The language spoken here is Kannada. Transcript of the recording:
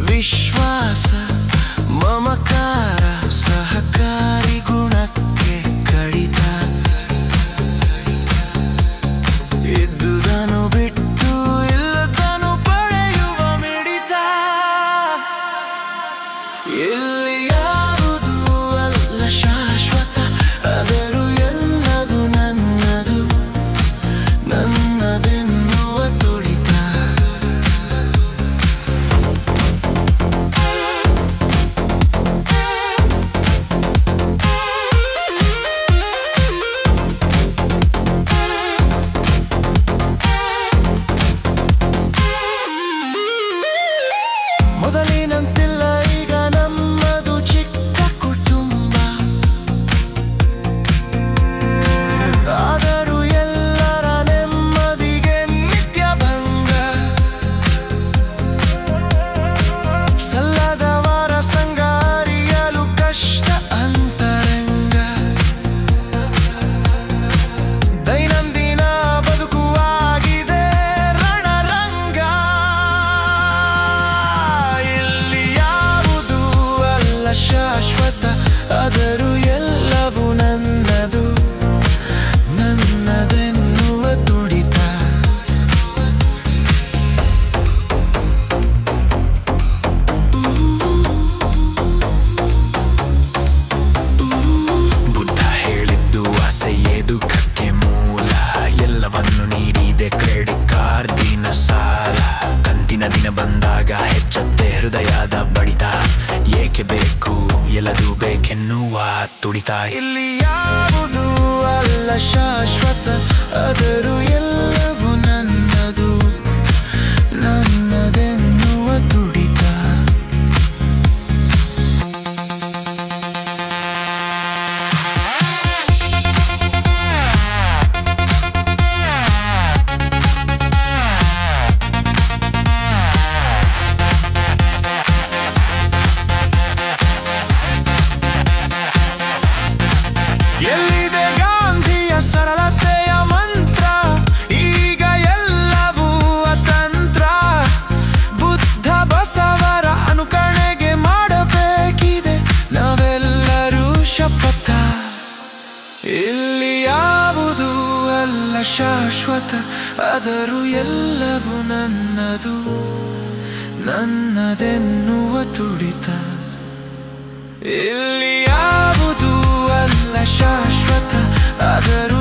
ವಿಶ್ವಾಸ ಮಮಕಾರ ಸಹಕಾರಿ ಗುಣಕ್ಕೆ ಕಡಿತ ಇದ್ದುದನ್ನು ಬಿಟ್ಟು ಇಲ್ಲದನ್ನು ಪಡೆಯುವ ಮಿಡಿತ ಇಲ್ಲಿ ಯಾವುದು ಅಲ್ಲ ಶಾಶ್ವತ ಆದರೂ ಎಲ್ಲದು ನನ್ನದು ನನ್ನದೆನ್ನುವ ತುಡಿತ ಮೊದಲಿನಂತಿಲ್ಲ ಈಗ ನಮ್ಮದು ಚಿಕ್ಕ ಕುಟುಂಬ ಆದರೂ ಎಲ್ಲರ ನೆಮ್ಮದಿಗೆ ನಿತ್ಯ ಭಂಗ ಸಲ್ಲದವರ ಸಂಗ ಅರಿಯಲು ಕಷ್ಟ ಅಂತರಂಗ ದೈನಂದಿನ ಬದುಕುವಾಗಿದೆ ರಣರಂಗ ಶಾಶ್ವತ ಆದರೂ ಎಲ್ಲವೂ ನನ್ನದು ನನ್ನದೆನ್ನುವ ತುಡಿತ ಬುದ್ಧ ಹೇಳಿದ್ದು ಆಸೆಯೇ ದುಃಖಕ್ಕೆ ಮೂಲ ಎಲ್ಲವನ್ನು ನೀಡಿದೆ ಕ್ರೆಡಿಟ್ ಕಾರ್ಡಿನ ಸಾಲ ಕಂತಿನ ದಿನ ಬಂದಾಗ ಹೆಚ್ಚತ್ತೆ ಹೃದಯದ ಬಡಿತ ಏಕೆ ಬೇಕು ಎಲ್ಲದು ಬೇಕೆನ್ನುವ ತುಡಿತ ಇಲ್ಲಿ ಯಾವುದು ಅಲ್ಲ ಶಾಶ್ವತ ಆದರೂ ಎಲ್ಲವೂ ನನ್ನದು ನನ್ನದೆನ್ನುವ ತುಡಿತ ಎಲ್ಲಿದೆ ಗಾಂಧಿಯ ಸರಳತೆಯ ಮಂತ್ರ ಈಗ ಎಲ್ಲವೂ ಅತಂತ್ರ ಬುದ್ಧ ಬಸವರ ಅನುಕರಣೆಗೆ ಮಾಡಬೇಕಿದೆ ನಾವೆಲ್ಲರೂ ಶಪಥ ಇಲ್ಲಿ ಯಾವುದು ಅಲ್ಲ ಶಾಶ್ವತ ಆದರೂ ಎಲ್ಲವೂ ನನ್ನದು ನನ್ನದೆನ್ನುವ ತುಡಿತ ಇಲ್ಲಿ ಯಾವುದು ಅಲ್ಲ ಶಾಶ್ವತ ಆದರೂ